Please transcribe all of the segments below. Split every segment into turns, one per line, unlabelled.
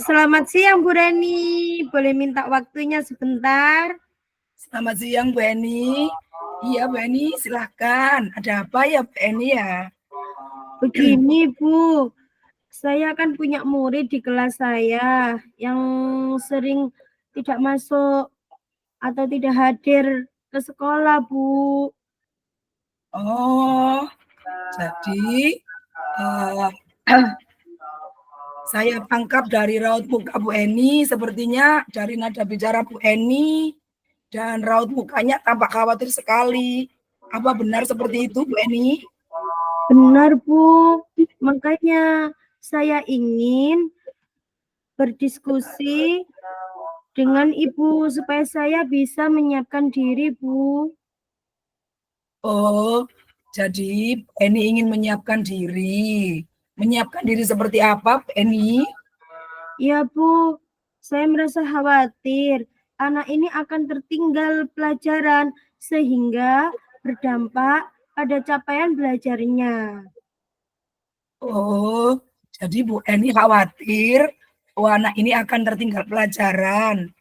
Selamat siang Bu Reni, boleh minta waktunya sebentar?
Selamat siang Bu Eni. Iya Bu Eni, silahkan. Ada apa ya Bu Eni ya?
Begini Bu, saya kan punya murid di kelas saya yang sering tidak masuk atau tidak hadir ke sekolah Bu.
Oh, jadi saya tangkap dari raut muka Bu Eni, sepertinya dari nada bicara Bu Eni dan raut mukanya tampak khawatir sekali. Apa benar seperti itu Bu Eni?
Benar Bu, makanya saya ingin berdiskusi dengan Ibu supaya saya bisa menyiapkan diri Bu.
Oh, jadi Bu Eni ingin menyiapkan diri. Menyiapkan diri seperti apa Bu Eni?
Ya Bu, saya merasa khawatir anak ini akan tertinggal pelajaran sehingga berdampak pada capaian belajarnya.
Oh, jadi Bu Eni khawatir anak ini akan tertinggal pelajaran.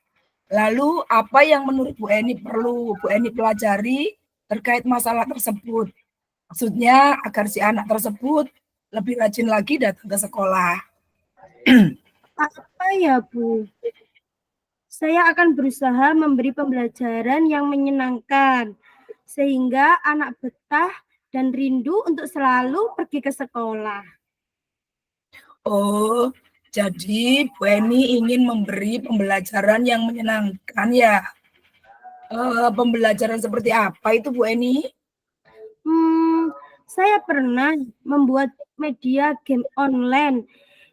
Lalu apa yang menurut Bu Eni perlu Bu Eni pelajari terkait masalah tersebut? Maksudnya agar si anak tersebut lebih rajin lagi datang ke sekolah.
Apa ya Bu? Saya akan berusaha memberi pembelajaran yang menyenangkan sehingga anak betah dan rindu untuk selalu pergi ke sekolah.
Oh, jadi Bu Eni ingin memberi pembelajaran yang menyenangkan ya. Pembelajaran seperti apa itu Bu Eni?
Saya pernah membuat media game online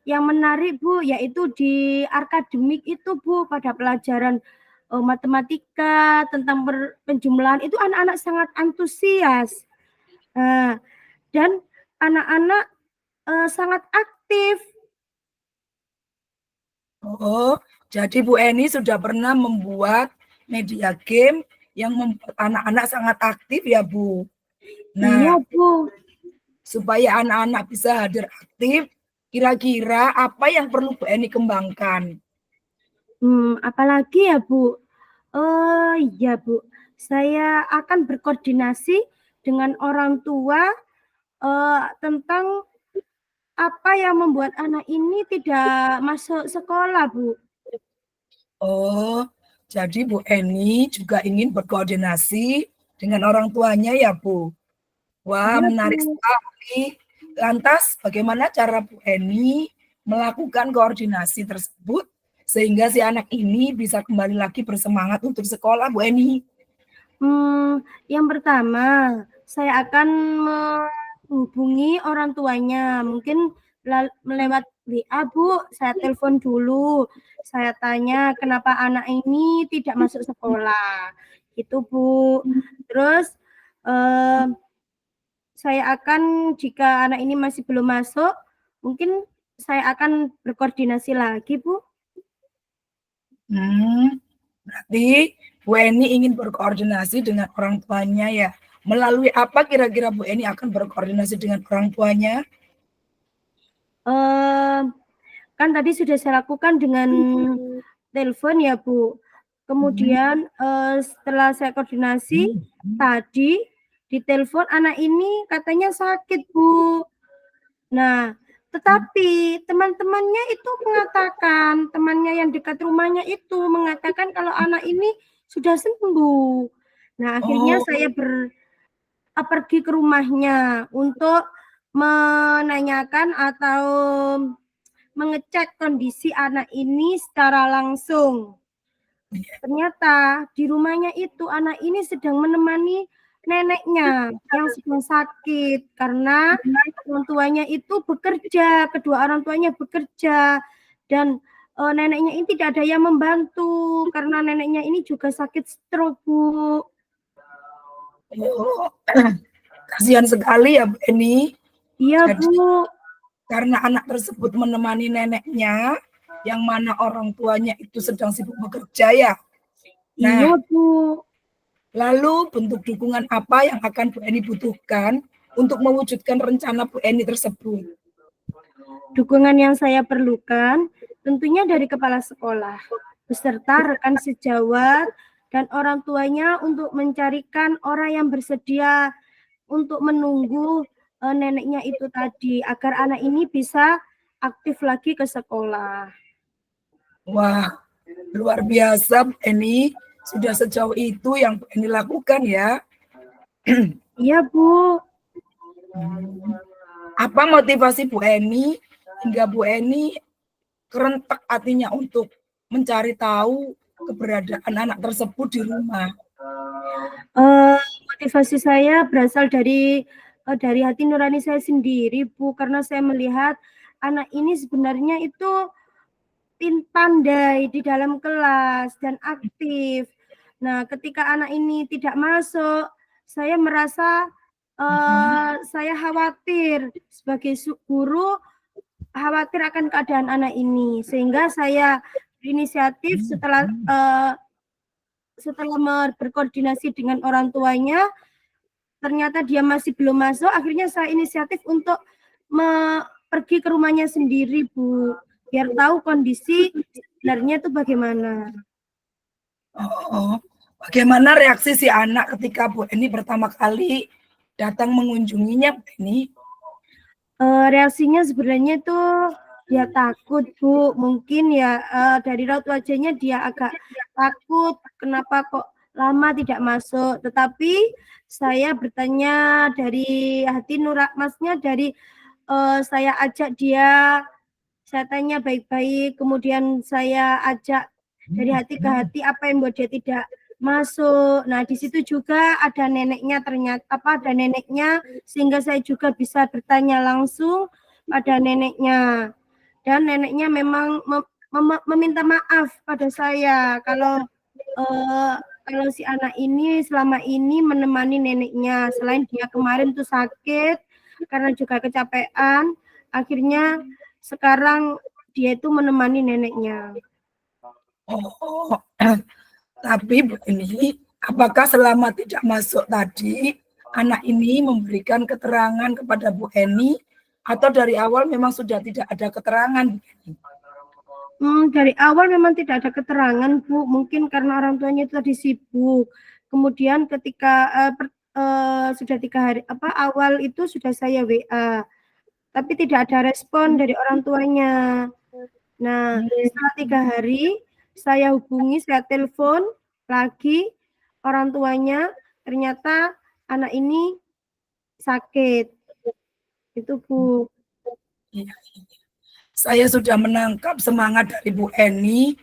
yang menarik Bu, yaitu di akademik itu Bu, pada pelajaran matematika tentang penjumlahan itu anak-anak sangat antusias. Dan anak-anak sangat aktif.
Oh, jadi Bu Eni sudah pernah membuat media game yang membuat anak-anak sangat aktif ya Bu.
Iya
Nah,
Bu.
supaya anak-anak bisa hadir aktif, kira-kira apa yang perlu Bu Eni kembangkan?
Apalagi ya Bu? Oh iya Bu, saya akan berkoordinasi dengan orang tua tentang apa yang membuat anak ini tidak masuk sekolah, Bu?
Oh, jadi Bu Eni juga ingin berkoordinasi dengan orang tuanya ya Bu. Wah,
Iya,
menarik
Bu.
sekali. Lantas, bagaimana cara Bu Eni melakukan koordinasi tersebut sehingga si anak ini bisa kembali lagi bersemangat untuk sekolah, Bu Eni?
Yang pertama, saya akan menghubungi orang tuanya, mungkin lewat WA, Bu. Saya telepon dulu, saya tanya kenapa anak ini tidak masuk sekolah, gitu, Bu. Terus, saya akan jika anak ini masih belum masuk, mungkin saya akan berkoordinasi lagi, Bu.
Berarti Bu Eni ingin berkoordinasi dengan orang tuanya ya. Melalui apa kira-kira Bu Eni akan berkoordinasi dengan orang tuanya?
Kan tadi sudah saya lakukan dengan telepon ya, Bu. Kemudian setelah saya koordinasi tadi di telepon anak ini katanya sakit, Bu. Nah, tetapi teman-temannya itu mengatakan, temannya yang dekat rumahnya itu mengatakan kalau anak ini sudah sembuh. Nah, akhirnya
Oh,
saya pergi ke rumahnya untuk menanyakan atau mengecek kondisi anak ini secara langsung. Ternyata di rumahnya itu anak ini sedang menemani neneknya yang sedang sakit karena orang tuanya itu bekerja, kedua orang tuanya bekerja dan neneknya ini tidak ada yang membantu karena neneknya ini juga sakit stroke, Bu.
oh, kasihan sekali ya Bu Eni.
Iya,
Jadi
Bu.
karena anak tersebut menemani neneknya, yang mana orang tuanya itu sedang sibuk bekerja ya.
Iya,
Nah,
Bu.
lalu bentuk dukungan apa yang akan Bu Eni butuhkan untuk mewujudkan rencana Bu Eni tersebut?
Dukungan yang saya perlukan tentunya dari kepala sekolah, beserta rekan sejawat dan orang tuanya untuk mencarikan orang yang bersedia untuk menunggu neneknya itu tadi, agar anak ini bisa aktif lagi ke sekolah.
Wah, luar biasa Bu Eni. Sudah sejauh itu yang Bu Eni lakukan ya.
Iya, Bu.
Apa motivasi Bu Eni hingga Bu Eni kerentak hatinya untuk mencari tahu keberadaan anak tersebut di rumah?
Motivasi saya berasal dari hati nurani saya sendiri, Bu, karena saya melihat anak ini sebenarnya itu pandai di dalam kelas dan aktif. Nah, ketika anak ini tidak masuk, saya merasa saya khawatir sebagai guru, khawatir akan keadaan anak ini, sehingga saya berinisiatif setelah berkoordinasi dengan orang tuanya, ternyata dia masih belum masuk, akhirnya saya inisiatif untuk pergi ke rumahnya sendiri, Bu, biar tahu kondisi sebenarnya itu bagaimana.
Oh, bagaimana reaksi si anak ketika Bu Eni pertama kali datang mengunjunginya, Bu Eni?
Reaksinya sebenarnya itu dia takut, Bu, mungkin ya dari raut wajahnya dia agak takut, kenapa kok lama tidak masuk, tetapi saya bertanya dari hati Masnya, dari saya ajak dia, saya tanya baik-baik, kemudian saya ajak dari hati ke hati apa yang membuat dia tidak masuk. Nah, di situ juga ada neneknya, ternyata ada neneknya, sehingga saya juga bisa bertanya langsung pada neneknya. Dan neneknya memang meminta maaf pada saya kalau si anak ini selama ini menemani neneknya, selain dia kemarin tuh sakit karena juga kecapean, akhirnya sekarang dia itu menemani neneknya.
Oh, tapi Bu Eni, apakah selama tidak masuk tadi, anak ini memberikan keterangan kepada Bu Eni, atau dari awal memang sudah tidak ada keterangan, Bu Eni?
Dari awal memang tidak ada keterangan, Bu. Mungkin karena orang tuanya itu tadi sibuk. Kemudian ketika sudah 3 hari awal itu sudah saya WA, tapi tidak ada respon dari orang tuanya. Nah, setelah 3 hari saya hubungi, saya telepon lagi orang tuanya, ternyata anak ini sakit. Itu, Bu.
Iya. Saya sudah menangkap semangat dari Bu Eni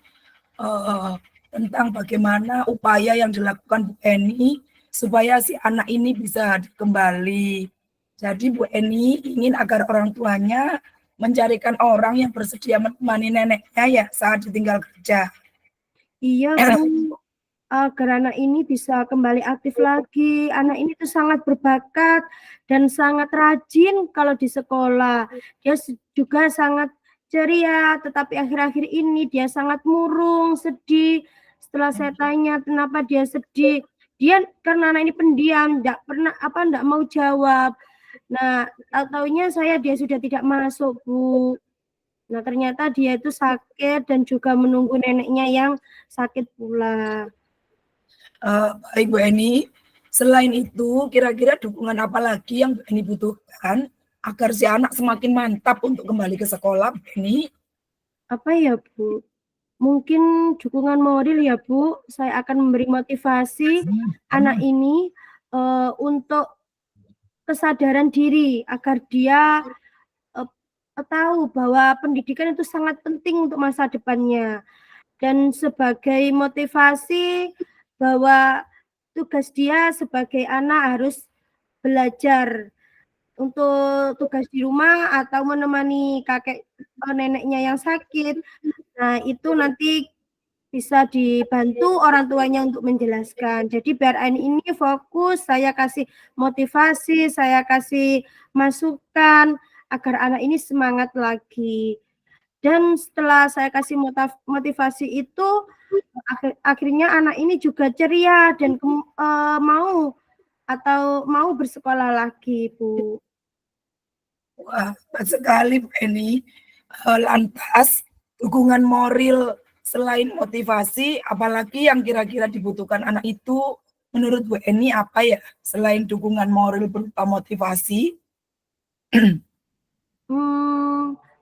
tentang bagaimana upaya yang dilakukan Bu Eni supaya si anak ini bisa kembali. Jadi Bu Eni ingin agar orang tuanya mencarikan orang yang bersedia menemani neneknya ya saat ditinggal kerja.
Iya, Bu. Agar anak ini bisa kembali aktif lagi. Anak ini tuh sangat berbakat dan sangat rajin kalau di sekolah. Dia juga sangat ceria, tetapi akhir-akhir ini dia sangat murung, sedih. Setelah saya tanya kenapa dia sedih, dia karena anak ini pendiam, enggak mau jawab. Nah, tahu-taunya dia sudah tidak masuk, Bu. Nah, ternyata dia itu sakit dan juga menunggu neneknya yang sakit pula.
Baik Bu Eni, selain itu kira-kira dukungan apa lagi yang Bu Eni butuhkan agar si anak semakin mantap untuk kembali ke sekolah, Bu Eni?
Apa ya, Bu? Mungkin dukungan moral ya, Bu. Saya akan memberi motivasi anak ini untuk kesadaran diri agar dia tahu bahwa pendidikan itu sangat penting untuk masa depannya. Dan sebagai motivasi bahwa tugas dia sebagai anak harus belajar untuk tugas di rumah atau menemani kakek neneknya yang sakit. Nah, itu nanti bisa dibantu orang tuanya untuk menjelaskan. Jadi biar ini fokus, saya kasih motivasi, saya kasih masukan agar anak ini semangat lagi. Dan setelah saya kasih motivasi itu, akhirnya anak ini juga ceria dan mau bersekolah lagi, Bu.
Wah, hebat sekali Bu Eni. Lantas dukungan moral selain motivasi, apalagi yang kira-kira dibutuhkan anak itu menurut Bu Eni apa ya? Selain dukungan moral berupa motivasi?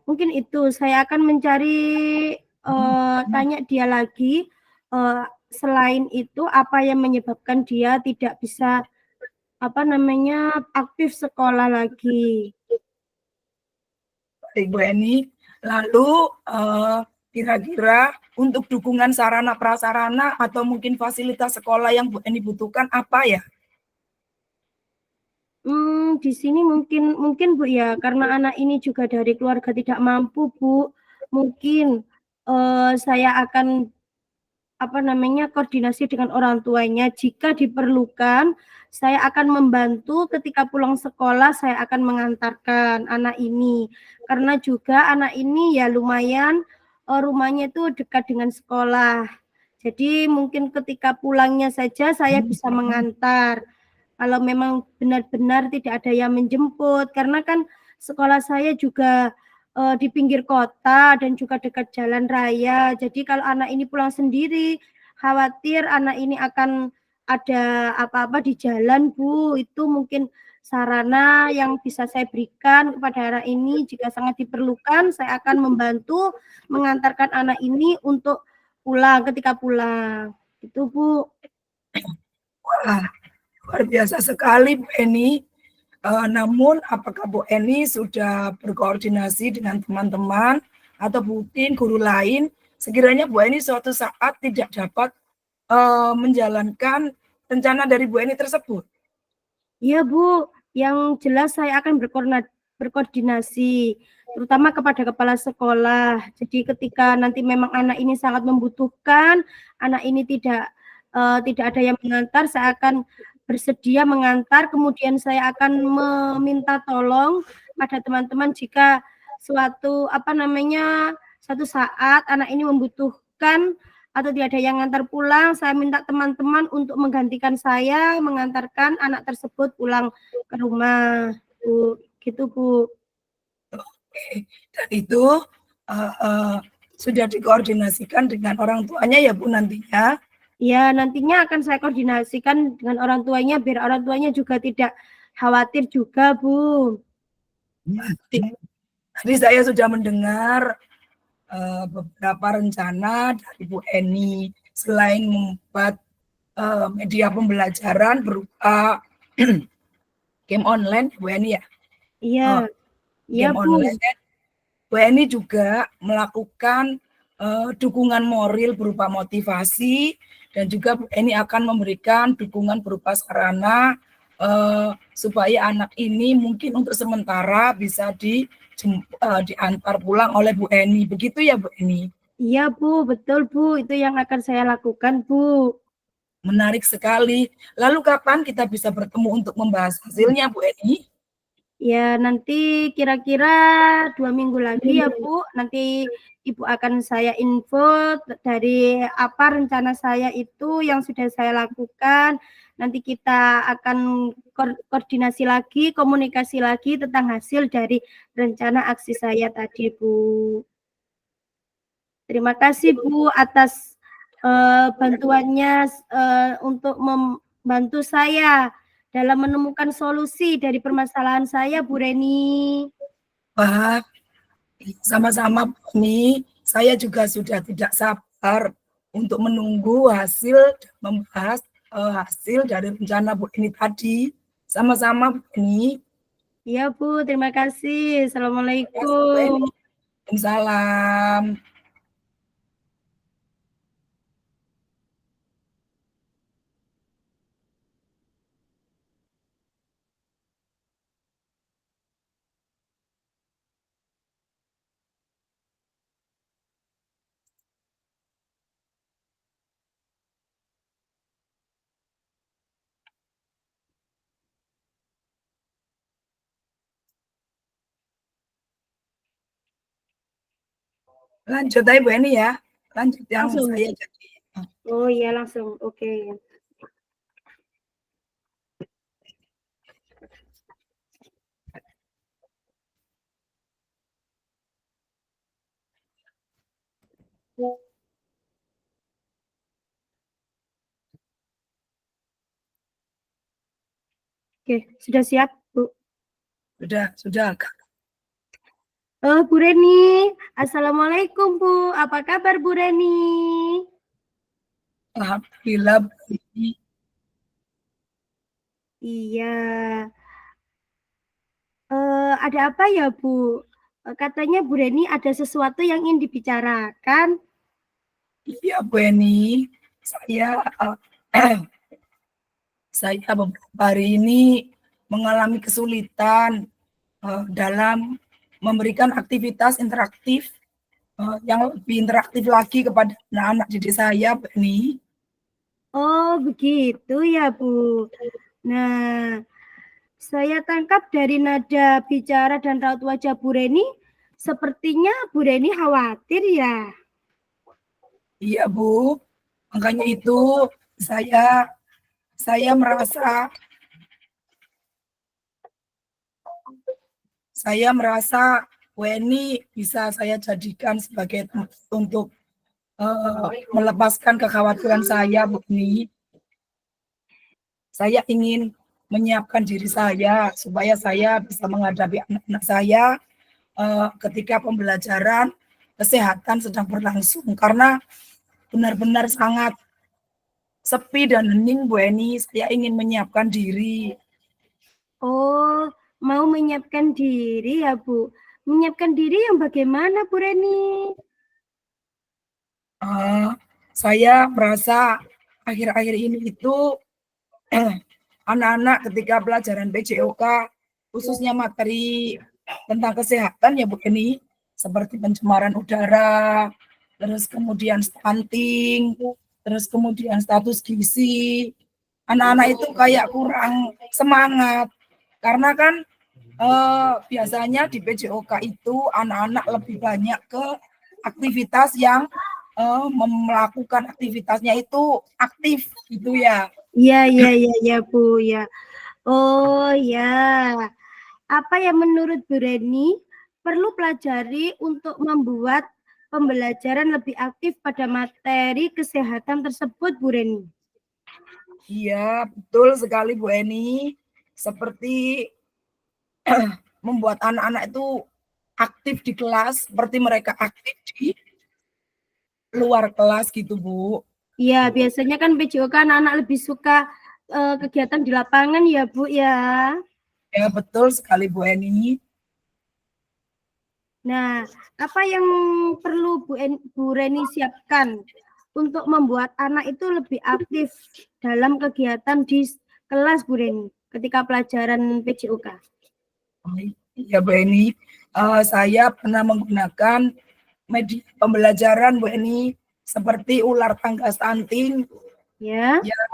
Mungkin itu saya akan mencari, tanya dia lagi, selain itu apa yang menyebabkan dia tidak bisa, apa namanya, aktif sekolah lagi.
Baik Bu Eni, lalu kira-kira untuk dukungan sarana prasarana atau mungkin fasilitas sekolah yang Bu Eni butuhkan apa ya?
Di sini mungkin mungkin Bu ya, karena anak ini juga dari keluarga tidak mampu Bu, mungkin, saya akan, apa namanya, koordinasi dengan orang tuanya. Jika diperlukan, saya akan membantu ketika pulang sekolah, saya akan mengantarkan anak ini. Karena juga anak ini ya lumayan, rumahnya itu dekat dengan sekolah. Jadi mungkin ketika pulangnya saja saya bisa mengantar. Kalau memang benar-benar tidak ada yang menjemput, karena kan sekolah saya juga, di pinggir kota dan juga dekat jalan raya. Jadi kalau anak ini pulang sendiri, khawatir anak ini akan ada apa-apa di jalan, Bu. Itu mungkin sarana yang bisa saya berikan kepada anak ini. Jika sangat diperlukan, saya akan membantu mengantarkan anak ini untuk pulang, ketika pulang. Itu, Bu.
Wah, luar biasa sekali Bu Eni. Namun apakah Bu Eni sudah berkoordinasi dengan teman-teman atau mungkin guru lain sekiranya Bu Eni suatu saat tidak dapat menjalankan rencana dari Bu Eni tersebut?
Iya, Bu, yang jelas saya akan berkoordinasi, terutama kepada kepala sekolah. Jadi ketika nanti memang anak ini sangat membutuhkan, anak ini tidak ada yang mengantar, saya akan bersedia mengantar, kemudian saya akan meminta tolong pada teman-teman jika apa namanya, suatu saat anak ini membutuhkan atau tidak ada yang ngantar pulang, saya minta teman-teman untuk menggantikan saya mengantarkan anak tersebut pulang ke rumah, Bu. Gitu, Bu.
Oke, dan itu sudah dikoordinasikan dengan orang tuanya ya Bu nantinya?
Ya, nantinya akan saya koordinasikan dengan orang tuanya biar orang tuanya juga tidak khawatir juga, Bu.
Tadi saya sudah mendengar beberapa rencana dari Bu Eni selain membuat media pembelajaran berupa game online, Bu Eni ya.
Iya, iya,
Game
Bu.
online, Bu Eni juga melakukan dukungan moral berupa motivasi dan juga Bu Eni akan memberikan dukungan berupa sarana supaya anak ini mungkin untuk sementara bisa diantar pulang oleh Bu Eni. Begitu ya Bu Eni?
Iya, Bu, betul, Bu. Itu yang akan saya lakukan, Bu.
Menarik sekali. Lalu kapan kita bisa bertemu untuk membahas hasilnya, Bu Eni?
Ya, nanti kira-kira 2 minggu lagi ya, Bu. Nanti Ibu akan saya info dari apa rencana saya itu yang sudah saya lakukan. Nanti kita akan koordinasi lagi, komunikasi lagi tentang hasil dari rencana aksi saya tadi, Bu. Terima kasih, Bu, atas, bantuannya, untuk membantu saya dalam menemukan solusi dari permasalahan saya, Bu Reni.
Wah, sama-sama Bu Eni. Saya juga sudah tidak sabar untuk menunggu hasil dan membahas hasil dari rencana Bu Eni tadi. Sama-sama Bu Eni.
Iya, Bu, terima kasih.
Terima kasih Bu Eni.
Assalamualaikum.
Salam. Lanjut aja Bu Eni ya. Lanjut yang
Langsung.
saya jadi.
Oh iya, langsung. Oke. Oke, sudah siap, Bu?
Sudah, Kak.
Bu Reni, Assalamualaikum, Bu. Apa kabar, Bu Reni?
Alhamdulillah.
Iya. Ada apa ya, Bu? Katanya Bu Reni ada sesuatu yang ingin dibicarakan.
Iya, Bu Eni. Saya saya beberapa hari ini mengalami kesulitan dalam memberikan aktivitas interaktif yang lebih interaktif lagi kepada anak-anak didik saya, Bu Eni.
Oh, begitu ya, Bu. Nah, saya tangkap dari nada bicara dan raut wajah Bu Reni, sepertinya Bu Reni khawatir ya.
Iya, Bu. Makanya itu saya merasa Weni bisa saya jadikan sebagai tempat untuk melepaskan kekhawatiran saya, Bu Eni. Saya ingin menyiapkan diri saya supaya saya bisa menghadapi anak-anak saya ketika pembelajaran kesehatan sedang berlangsung, karena benar-benar sangat sepi dan hening, Bu Eni. Saya ingin menyiapkan diri.
Oh, mau menyiapkan diri ya, Bu. Menyiapkan diri yang bagaimana, Bu Reni?
Saya merasa akhir-akhir ini itu anak-anak ketika pelajaran PJOK, khususnya materi tentang kesehatan ya Bu Eni, seperti pencemaran udara, terus kemudian stunting, terus kemudian status gizi, anak-anak itu kayak kurang semangat, karena kan biasanya di PJOK itu anak-anak lebih banyak ke aktivitas yang melakukan aktivitasnya itu aktif gitu ya.
Iya, Bu, ya. Oh, ya. Apa yang menurut Bu Reni perlu pelajari untuk membuat pembelajaran lebih aktif pada materi kesehatan tersebut, Bu Reni?
Iya, betul sekali Bu Eni. Seperti membuat anak-anak itu aktif di kelas, seperti mereka aktif di luar kelas gitu, Bu.
Iya, biasanya kan PJOK anak-anak lebih suka kegiatan di lapangan ya, Bu, ya.
Ya, betul sekali Bu Eni.
Nah, apa yang perlu Bu Reni siapkan untuk membuat anak itu lebih aktif dalam kegiatan di kelas, Bu Reni, ketika pelajaran PJOK?
Ya Bu Eni, saya pernah menggunakan media pembelajaran Bu Eni, seperti ular tangga stunting.
Ya.
Yang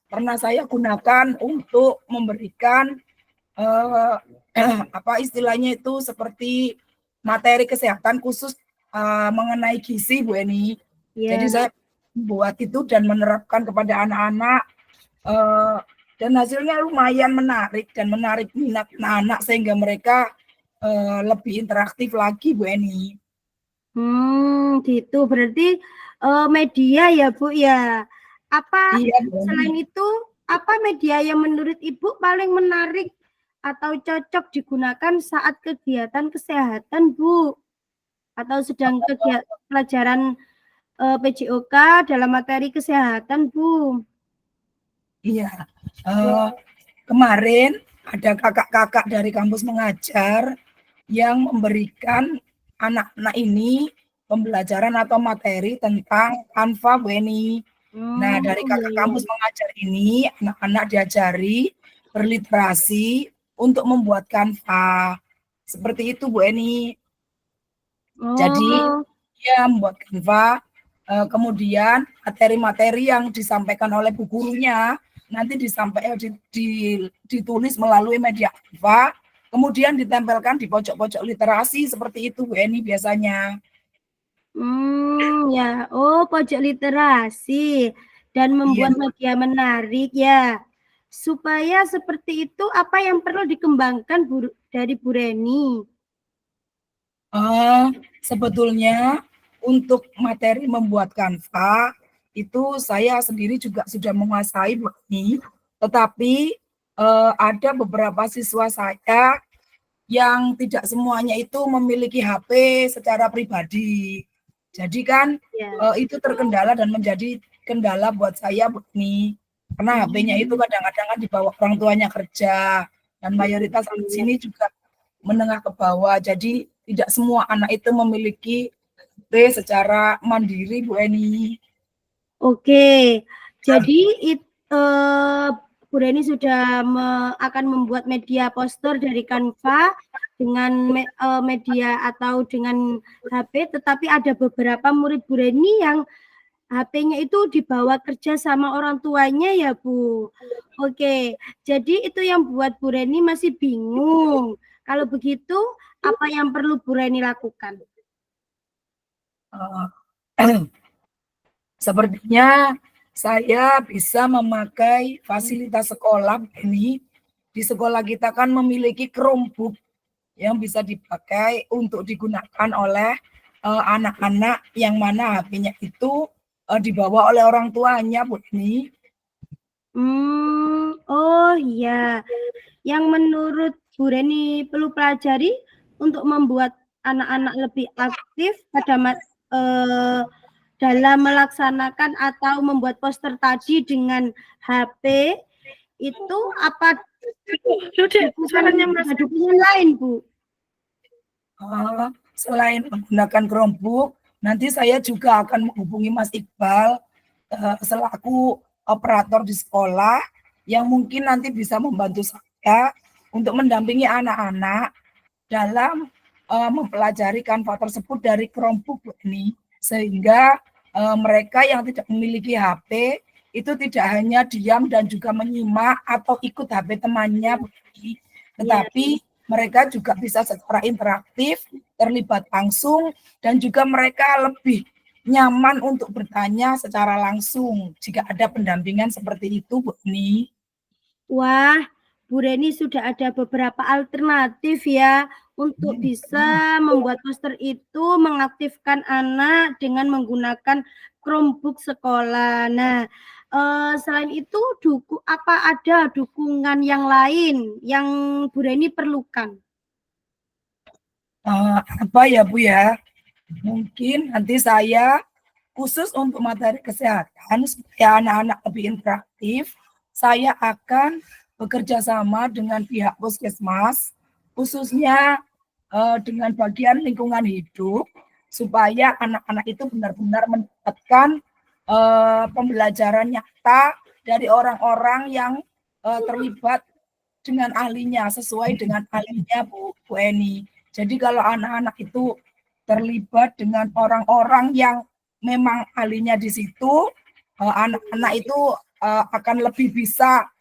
pernah saya gunakan untuk memberikan apa istilahnya itu, seperti materi kesehatan khusus mengenai gizi Bu Eni. Jadi
Ya.
saya buat itu dan menerapkan kepada anak-anak, dan hasilnya lumayan menarik dan menarik minat anak-anak sehingga mereka lebih interaktif lagi Bu Eni.
Gitu. Berarti media ya, Bu, ya. Apa
Iya Bu
selain
Eni.
itu, apa media yang menurut Ibu paling menarik atau cocok digunakan saat kegiatan kesehatan, Bu? Atau sedang kegiatan pelajaran PJOK dalam materi kesehatan, Bu?
Iya, kemarin ada kakak-kakak dari kampus mengajar yang memberikan anak-anak ini pembelajaran atau materi tentang Canva Bu Eni. Nah, dari kakak kampus mengajar ini, anak-anak diajari berliterasi untuk membuat Canva. Seperti itu Bu Eni. Jadi
Oh,
dia membuat Canva, kemudian materi-materi yang disampaikan oleh bu gurunya nanti ditulis melalui media Canva, kemudian ditempelkan di pojok-pojok literasi, seperti itu Bu Eni biasanya.
ya. Oh, pojok literasi dan
Iya.
membuat media menarik ya. Supaya seperti itu, apa yang perlu dikembangkan dari Bu Reni?
Sebetulnya untuk materi membuat Canva itu saya sendiri juga sudah menguasai ini, tetapi ada beberapa siswa saya yang tidak semuanya itu memiliki HP secara pribadi. Jadi kan itu terkendala dan menjadi kendala buat saya ini. Karena HP-nya itu kadang-kadang kan dibawa orang tuanya kerja dan mayoritas anak sini juga menengah ke bawah. Jadi tidak semua anak itu memiliki HP secara mandiri, Bu Eni.
Oke, jadi Bu Reni sudah akan membuat media poster dari Canva dengan media atau dengan HP, tetapi ada beberapa murid Bu Reni yang HP-nya itu dibawa kerja sama orang tuanya ya, Bu. Oke, jadi itu yang buat Bu Reni masih bingung. Kalau begitu, apa yang perlu Bu Reni lakukan?
Sepertinya saya bisa memakai fasilitas sekolah ini. Di sekolah kita kan memiliki Chromebook yang bisa dipakai untuk digunakan oleh anak-anak yang mana HP-nya itu dibawa oleh orang tuanya, Bu ini.
Oh iya, yang menurut Bu Reni perlu pelajari untuk membuat anak-anak lebih aktif pada dalam melaksanakan atau membuat poster tadi dengan HP itu apa dukungan lain, Bu?
Selain menggunakan Chromebook, nanti saya juga akan menghubungi Mas Iqbal selaku operator di sekolah yang mungkin nanti bisa membantu saya untuk mendampingi anak-anak dalam mempelajari Canva tersebut dari Chromebook ini, sehingga mereka yang tidak memiliki HP itu tidak hanya diam dan juga menyimak atau ikut HP temannya, tetapi mereka juga bisa secara interaktif, terlibat langsung, dan juga mereka lebih nyaman untuk bertanya secara langsung jika ada pendampingan seperti itu, Bu Ni.
Wah, Bu Reni sudah ada beberapa alternatif ya untuk bisa membuat poster itu mengaktifkan anak dengan menggunakan Chromebook sekolah. Nah, selain itu apa ada dukungan yang lain yang Bu Reni perlukan?
Apa ya, Bu ya? Mungkin nanti saya khusus untuk materi kesehatan supaya anak-anak lebih interaktif, saya akan bekerja sama dengan pihak puskesmas, khususnya dengan bagian lingkungan hidup, supaya anak-anak itu benar-benar mendapatkan pembelajaran nyata dari orang-orang yang terlibat dengan ahlinya, sesuai dengan ahlinya, Bu Eni. Jadi kalau anak-anak itu terlibat dengan orang-orang yang memang ahlinya di situ, anak-anak itu akan lebih bisa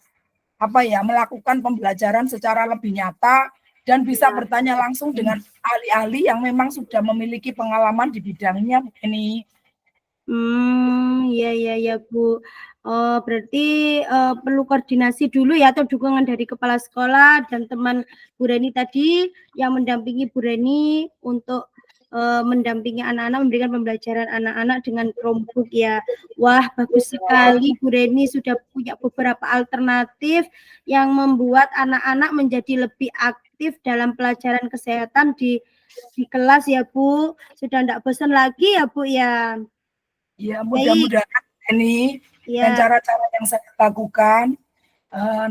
melakukan pembelajaran secara lebih nyata dan bisa bertanya langsung dengan ahli-ahli yang memang sudah memiliki pengalaman di bidangnya, ini.
Ya Bu. Berarti perlu koordinasi dulu ya atau dukungan dari kepala sekolah dan teman Bu Reni tadi yang mendampingi Bu Reni untuk mendampingi anak-anak, memberikan pembelajaran anak-anak dengan Chromebook ya. Wah, bagus sekali Bu Reni sudah punya beberapa alternatif yang membuat anak-anak menjadi lebih aktif dalam pelajaran kesehatan di kelas ya Bu. Sudah tidak bosan lagi ya Bu ya.
Ya, mudah-mudahan ini dan cara-cara yang saya lakukan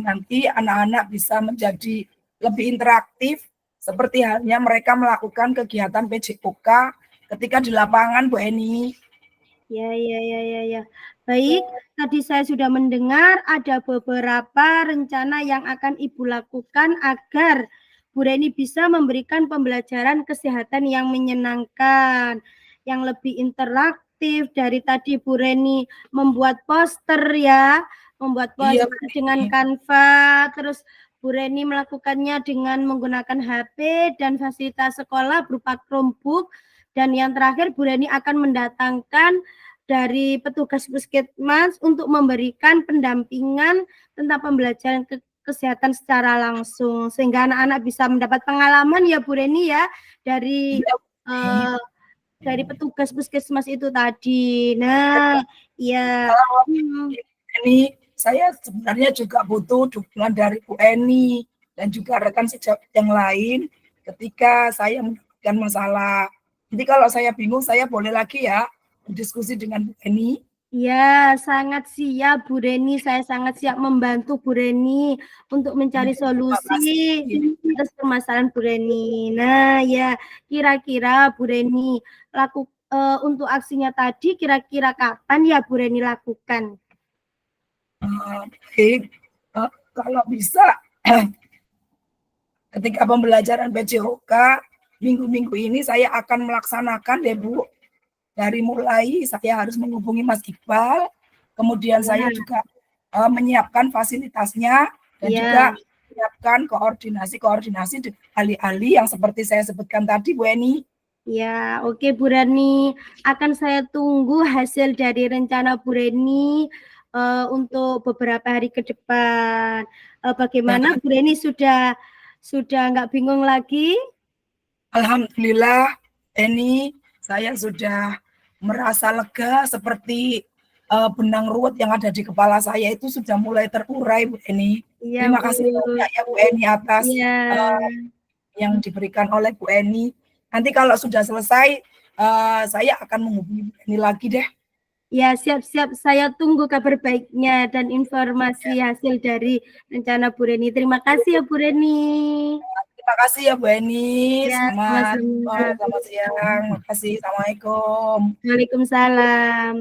nanti anak-anak bisa menjadi lebih interaktif seperti halnya mereka melakukan kegiatan PJOK ketika di lapangan, Bu Eni.
Ya. Baik, tadi saya sudah mendengar ada beberapa rencana yang akan Ibu lakukan agar Bu Reni bisa memberikan pembelajaran kesehatan yang menyenangkan, yang lebih interaktif. Dari tadi Bu Reni membuat poster ya, membuat poster dengan Canva, terus Bu Reni melakukannya dengan menggunakan HP dan fasilitas sekolah berupa Chromebook. Dan yang terakhir, Bu Reni akan mendatangkan dari petugas puskesmas untuk memberikan pendampingan tentang pembelajaran kesehatan secara langsung. Sehingga anak-anak bisa mendapat pengalaman ya Bu Reni ya, dari dari petugas puskesmas itu tadi. Nah, ya.
Kalau ini saya sebenarnya juga butuh dukungan dari Bu Eni dan juga rekan sejawat yang lain ketika saya mendapatkan masalah. Jadi kalau saya bingung, saya boleh lagi ya berdiskusi dengan Bu Eni.
Ya, sangat siap Bu Reni. Saya sangat siap membantu Bu Reni untuk mencari
Terima
solusi
kasih.
atas permasalahan Bu Reni. Nah, ya, kira-kira Bu Reni untuk aksinya tadi kira-kira kapan ya Bu Reni lakukan?
Baik, kalau bisa ketika pembelajaran PJOK minggu-minggu ini saya akan melaksanakan deh Bu. Dari mulai saya harus menghubungi Mas Iqbal, kemudian saya juga menyiapkan fasilitasnya dan juga menyiapkan koordinasi ahli-ahli yang seperti saya sebutkan tadi Bu Eni.
Ya, oke Bu Reni. Akan saya tunggu hasil dari rencana Bu Reni untuk beberapa hari ke depan. Bagaimana Bu Reni sudah nggak bingung lagi?
Alhamdulillah, Eni, saya sudah merasa lega seperti benang ruwet yang ada di kepala saya itu sudah mulai terurai, Bu Eni.
Iya,
Terima
Bu.
kasih banyak ya Bu Eni atas
Iya.
yang diberikan oleh Bu Eni. Nanti kalau sudah selesai, saya akan menghubungi Bu Eni lagi deh.
Ya, siap-siap. Saya tunggu kabar baiknya dan informasi hasil dari rencana Bu Reni. Terima kasih ya Bu Reni.
Terima kasih ya Bu Eni.
Ya,
Selamat
sama-sama.
siang. Terima kasih. Assalamualaikum.
Waalaikumsalam.